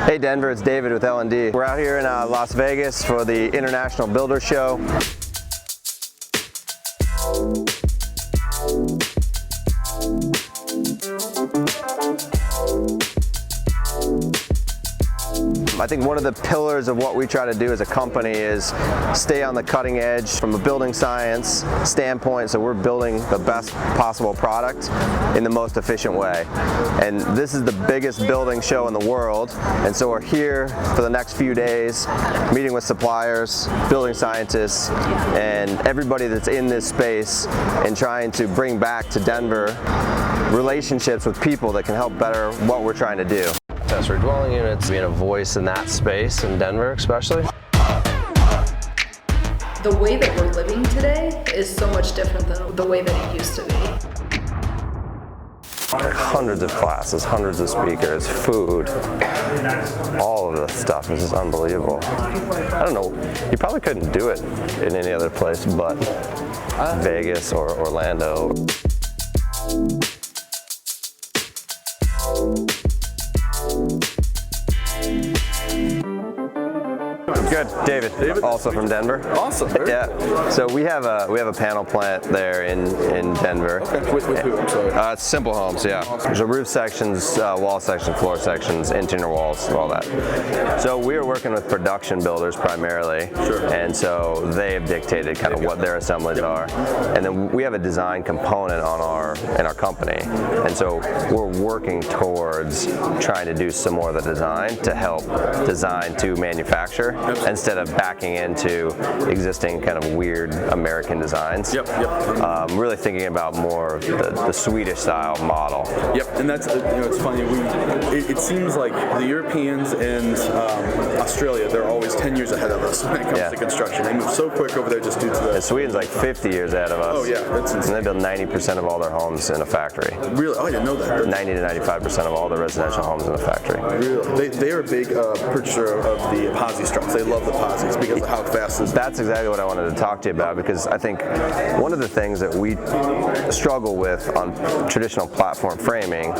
Hey Denver, it's David with L&D. We're out here in Las Vegas for the International Builder Show. I think one of the pillars of what we try to do as a company is stay on the cutting edge from a building science standpoint, so we're building the best possible product in the most efficient way. And this is the biggest building show in the world, and so we're here for the next few days meeting with suppliers, building scientists, and everybody that's in this space, and trying to bring back to Denver relationships with people that can help better what we're trying to do. Accessory dwelling units, being a voice in that space in Denver especially. The way that we're living today is so much different than the way that it used to be. Hundreds of classes, hundreds of speakers, food, all of this stuff is just unbelievable. I don't know, you probably couldn't do it in any other place but Vegas or Orlando. Good, David. Also from Denver. Awesome. Yeah. So we have a panel plant there in Denver. Okay. With who? I'm sorry. It's Simple Homes. Yeah. Awesome. There's a roof sections, wall sections, floor sections, interior walls, all that. So we are working with production builders primarily. Sure. And so they have dictated kind of what their assemblies are. And then we have a design component in our company. And so we're working towards trying to do some more of the design to help design to manufacture. Instead of backing into existing kind of weird American designs. Yep. Really thinking about more of the Swedish style model. Yep, and that's, it's funny, it seems like the Europeans and Australia, they're always 10 years ahead of us when it comes to construction. They move so quick over there just due to the... And Sweden's like 50 years ahead of us. Oh yeah, that's insane. And they build 90% of all their homes in a factory. Really? Oh, I didn't know that. 90 to 95% of all the residential homes in a factory. Really? They are a big purchaser of the epoxy struts. They love the epoxies because of how fast this... That's exactly what I wanted to talk to you about, because I think one of the things that we struggle with on traditional platform framing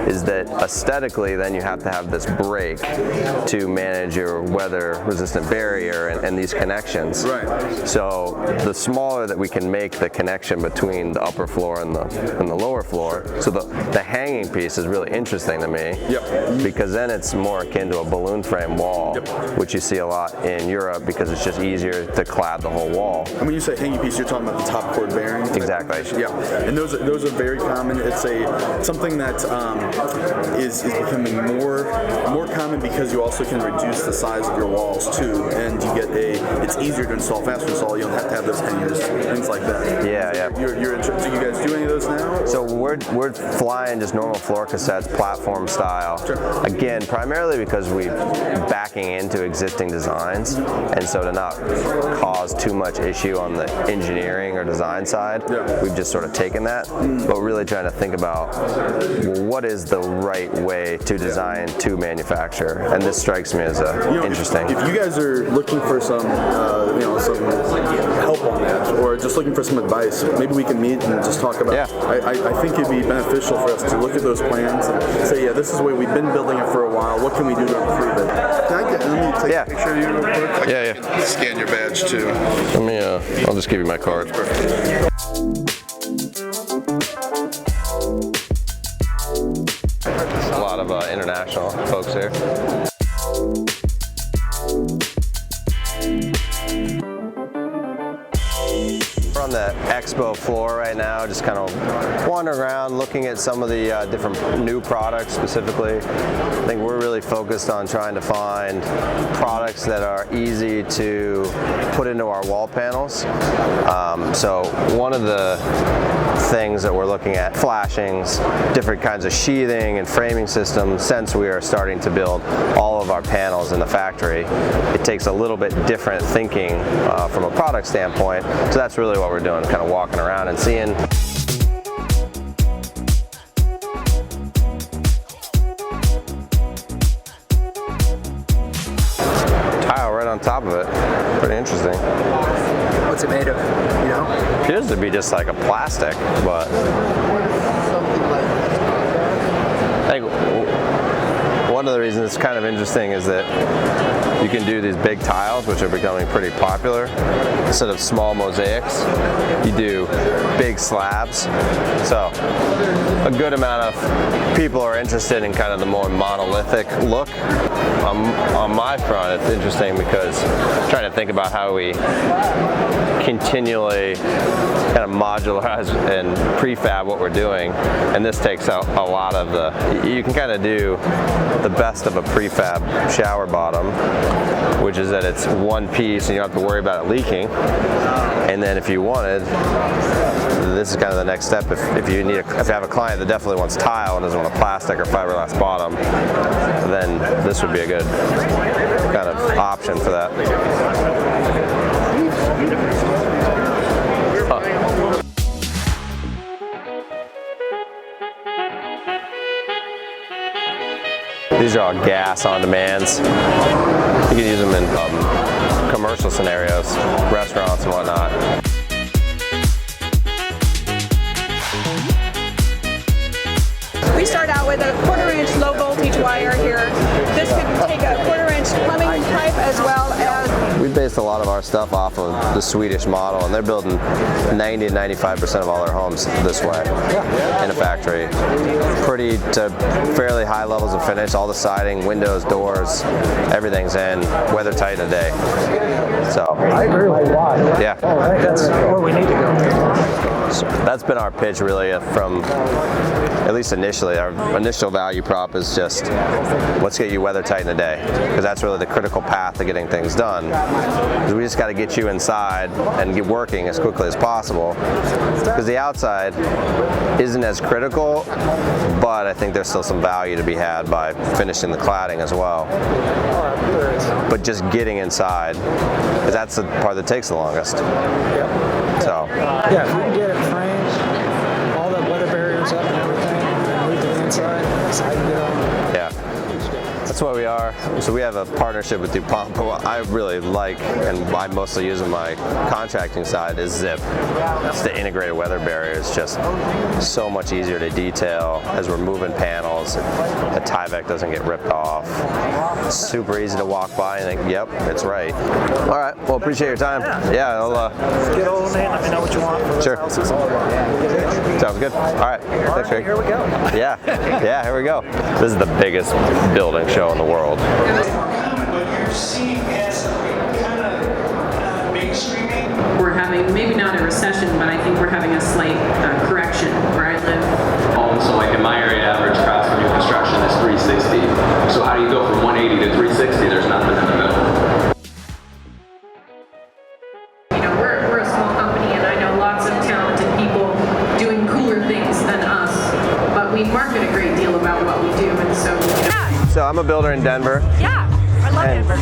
is that aesthetically then you have to have this break to manage your weather resistant barrier and these connections. Right. So the smaller that we can make the connection between the upper floor and the lower floor, so the hanging piece is really interesting to me. Yep. Because then it's more akin to a balloon frame wall, which you see a lot in Europe because it's just easier to clad the whole wall. And when you say hanging piece, you're talking about the top chord bearing? Exactly. Yeah, and those are very common. It's something that is becoming more common because you also can reduce the size of your walls too, and you get it's easier to install, faster to install. You don't have to have those hangers, things like that. Yeah. Do you guys do any of those now? Or? So we're flying just normal floor cassettes, platform style. Sure. Again, primarily because we're backing into existing designs, and so to not cause too much issue on the engineering or design side, we've just sort of taken that, but really trying to think about what is the right way to design to manufacture, and this strikes me as interesting. If you guys are looking for some help on that, or just looking for some advice, maybe we can meet and just talk about. Yeah. I think it'd be beneficial for us to look at those plans and say, yeah, this is the way we've been building it for a while. What can we do to improve it? Let me take a picture of you real quick. Yeah. Scan your badge too. Let me. I'll just give you my card. Perfect. A lot of international folks here. We're on the expo floor right now, just kind of wandering around, looking at some of the different new products specifically. I think we're really focused on trying to find products that are easy to put into our wall panels. So one of the things that we're looking at, flashings, different kinds of sheathing and framing systems. Since we are starting to build all of our panels in the factory, it takes a little bit different thinking from a product standpoint. So that's really what we're doing, kind of walking around and seeing. Tile right on top of it. Pretty interesting. What's it made of, you know? Appears to be just like a plastic, but I think one of the reasons it's kind of interesting is that you can do these big tiles, which are becoming pretty popular. Instead of small mosaics, you do big slabs. So a good amount of people are interested in kind of the more monolithic look. On my front, it's interesting because I'm trying to think about how we continually kind of modularize and prefab what we're doing, and this takes out a lot of you can kind of do the best of a prefab shower bottom, which is that it's one piece and you don't have to worry about it leaking. And then if you wanted, this is kind of the next step. If you have a client that definitely wants tile and doesn't want a plastic or fiberglass bottom, then this would be a good kind of option for that. These are all gas on-demands. You can use them in commercial scenarios, restaurants and whatnot. We start out with a 1/4-inch low voltage wire here. This could take a 1/4-inch plumbing pipe as well as... We based a lot of our stuff off of the Swedish model, and they're building 90 to 95% of all their homes this way in a factory. Pretty to fairly high levels of finish, all the siding, windows, doors, everything's in, weather tight in a day. So I agree with that. yeah. That's where we need to go. So that's been our pitch really from, at least initially, our initial value prop is just, let's get you weather tight in a day, because that's really the critical path to getting things done. We just got to get you inside and get working as quickly as possible, because the outside isn't as critical, but I think there's still some value to be had by finishing the cladding as well. But just getting inside, because that's the part that takes the longest. So Yeah, if we can get it framed, all the weather barriers up and everything, and move to the inside, so I can get on. yeah. That's what we are. So we have a partnership with DuPont, but what I really like, and I mostly use on my contracting side, is Zip. It's the integrated weather barrier. It's just so much easier to detail as we're moving panels. The Tyvek doesn't get ripped off. It's super easy to walk by and think, yep, it's right. All right, well, appreciate your time. Yeah, I'll Get all in, let me know what you want for Sure. those houses. We'll get it executed. sounds good. All right, thanks, Greg. Here we go. Yeah, yeah, here we go. This is the biggest building show in the world. We're having, maybe not a recession, but I think we're having a slight correction where I live. So like in my area, average cost for new construction is $360. So how do you go from 180 to 360? There's nothing in the middle. You know, we're a small company, and I know lots of talented people doing cooler things than us, but we market a great deal about what we do, and so. So I'm a builder in Denver. Yeah, I love Denver.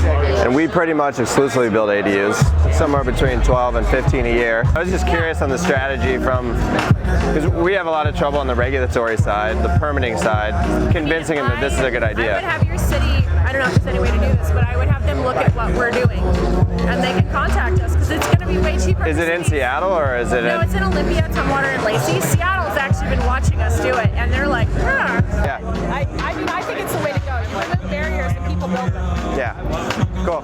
And we pretty much exclusively build ADUs, somewhere between 12 and 15 a year. I was just curious on the strategy because we have a lot of trouble on the regulatory side, the permitting side, convincing them that this is a good I would idea. have your city, I don't know if there's any way to do this, but I would have them look at what we're doing, and they can contact us, because it's going to be way cheaper. Is it in Seattle or is it No, in? it's in Olympia, Tumwater, and Lacey. Seattle's actually been watching us do it, and they're like, huh. Yeah. I think it's the way to go. You remove barriers and people build them. Yeah. Cool.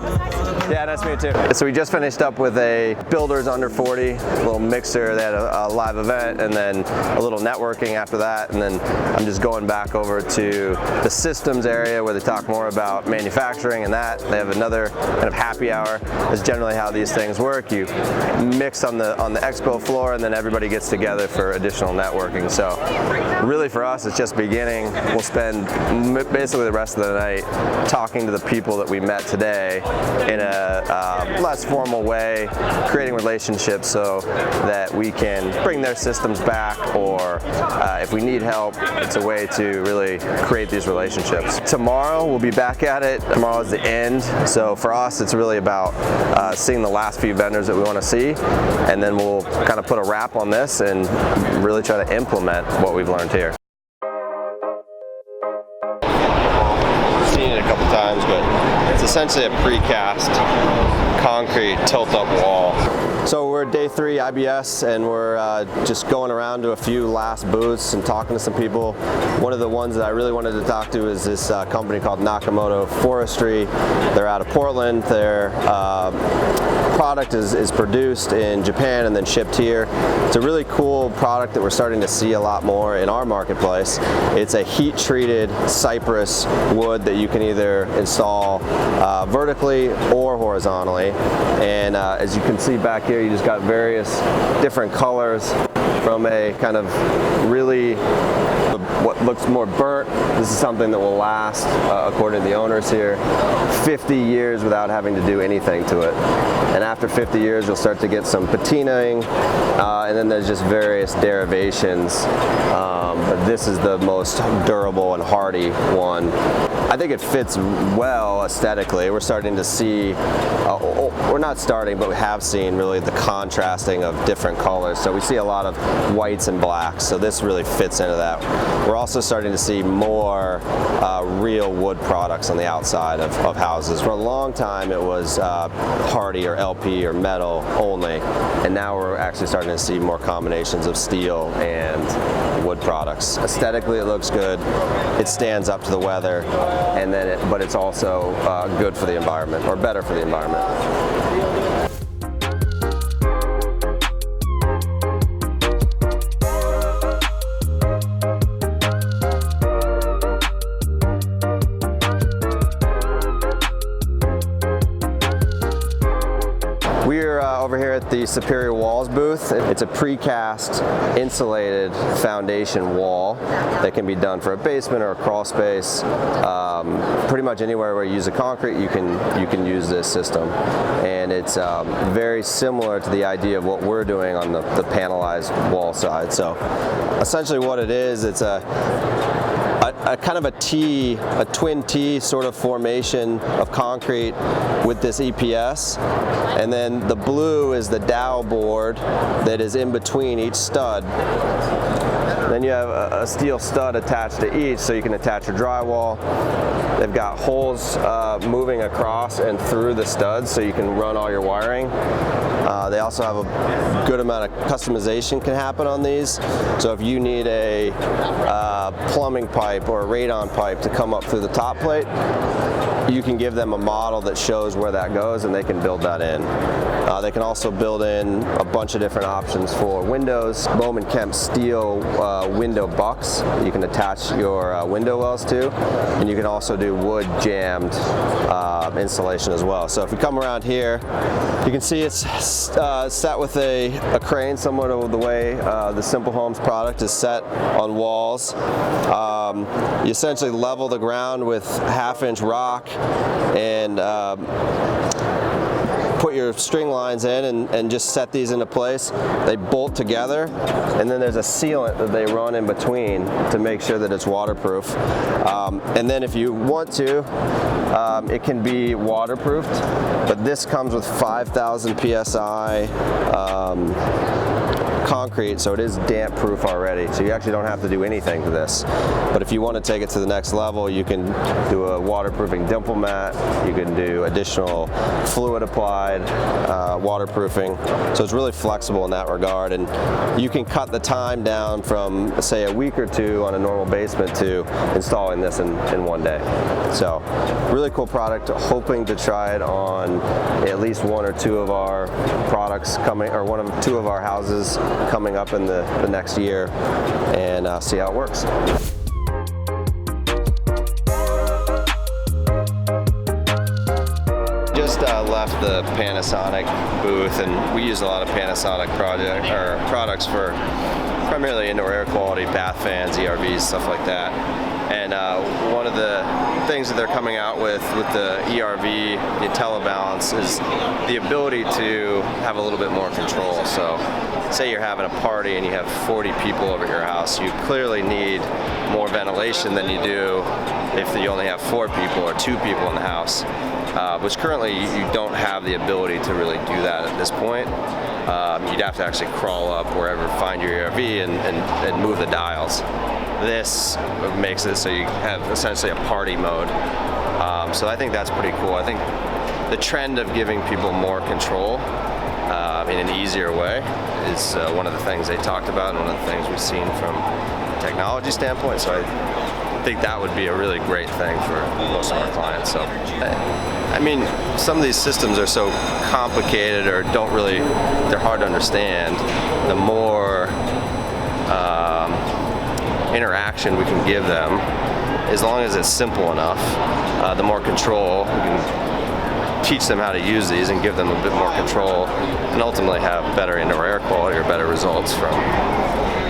Yeah, nice to meet you too. So we just finished up with a Builders Under 40, little mixer. They had a live event and then a little networking after that. And then I'm just going back over to the systems area where they talk more about manufacturing and that. They have another kind of happy hour. That's generally how these things work. You mix on the expo floor and then everybody gets together for additional networking. So really for us, it's just beginning. We'll spend basically the rest of the night talking to the people that we met today in a less formal way, creating relationships so that we can bring their systems back, or if we need help, it's a way to really create these relationships. Tomorrow we'll be back at it. Tomorrow is the end, so for us it's really about seeing the last few vendors that we want to see, and then we'll kind of put a wrap on this and really try to implement what we've learned here. Seen it a couple times, but it's essentially a precast concrete tilt-up wall. So we're at day 3 IBS, and we're just going around to a few last booths and talking to some people. One of the ones that I really wanted to talk to is this company called Nakamoto Forestry. They're out of Portland. Their product is produced in Japan and then shipped here. It's a really cool product that we're starting to see a lot more in our marketplace. It's a heat-treated cypress wood that you can either install vertically or horizontally. And as you can see back here, you just got various different colors from a kind of really what looks more burnt. This is something that will last, according to the owners here, 50 years without having to do anything to it. And after 50 years, you'll start to get some patinaing, and then there's just various derivations. But this is the most durable and hardy one. I think it fits well aesthetically. We're starting to see, we're not starting, but we have seen really the contrasting of different colors. So we see a lot of whites and blacks, so this really fits into that. We're also starting to see more real wood products on the outside of houses. For a long time it was hardy or LP or metal only, and now we're actually starting to see more combinations of steel and wood products. Aesthetically it looks good, it stands up to the weather, and then but it's also good for the environment, or better for the environment. We're over here at the Superior Walls booth. It's a precast insulated foundation wall that can be done for a basement or a crawl space. Pretty much anywhere where you use a concrete, you can use this system. And it's very similar to the idea of what we're doing on the panelized wall side. So essentially what it is, it's a kind of a twin T sort of formation of concrete with this EPS, and then the blue is the dowel board that is in between each stud. Then you have a steel stud attached to each, so you can attach your drywall. They've got holes moving across and through the studs, so you can run all your wiring. They also have a good amount of customization can happen on these. So if you need a plumbing pipe or a radon pipe to come up through the top plate, you can give them a model that shows where that goes, and they can build that in. They can also build in a bunch of different options for windows. Bowman Kemp steel window bucks you can attach your window wells to, and you can also do wood jammed insulation as well. So if you come around here, you can see it's set with a crane, similar to the way the Simple Homes product is set on walls. You essentially level the ground with 1/2-inch rock and put your string lines in and just set these into place. They bolt together, and then there's a sealant that they run in between to make sure that it's waterproof. And then if you want to, it can be waterproofed, but this comes with 5,000 PSI concrete, so it is damp proof already, so you actually don't have to do anything to this. But if you want to take it to the next level, you can do a waterproofing dimple mat, you can do additional fluid applied waterproofing, so it's really flexible in that regard, and you can cut the time down from, say, a week or two on a normal basement to installing this in one day. So really cool product, hoping to try it on at least 1 or 2 of our products coming, or 1 or 2 of our houses coming up in the next year, and see how it works. Just left the Panasonic booth, and we use a lot of Panasonic products for primarily indoor air quality, bath fans, ERVs, stuff like that. And one of the things that they're coming out with the ERV, the IntelliBalance, is the ability to have a little bit more control. So say you're having a party and you have 40 people over at your house, you clearly need more ventilation than you do if you only have 4 people or 2 people in the house, which currently you don't have the ability to really do that at this point. You'd have to actually crawl up wherever, find your ERV and move the dials. This makes it so you have essentially a party mode. So I think that's pretty cool. I think the trend of giving people more control in an easier way is one of the things they talked about, and one of the things we've seen from a technology standpoint. So I think that would be a really great thing for most of our clients. So, I mean, some of these systems are so complicated or they're hard to understand. The more interaction we can give them, as long as it's simple enough, the more control. We can teach them how to use these and give them a bit more control, and ultimately have better indoor air quality or better results from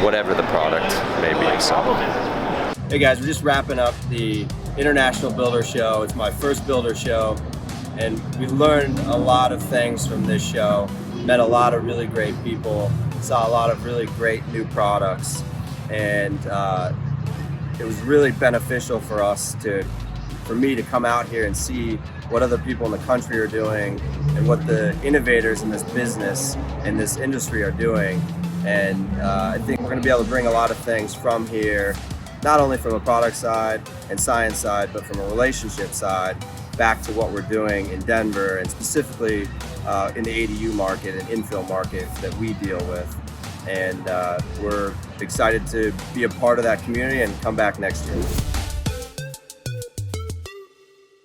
whatever the product may be. So. Hey guys, we're just wrapping up the International Builder Show. It's my first builder show, and we learned a lot of things from this show. Met a lot of really great people, saw a lot of really great new products, and it was really beneficial for me to come out here and see what other people in the country are doing and what the innovators in this business and this industry are doing. And I think we're going to be able to bring a lot of things from here, not only from a product side and science side, but from a relationship side, back to what we're doing in Denver, and specifically in the ADU market and infill market that we deal with. And we're excited to be a part of that community and come back next year.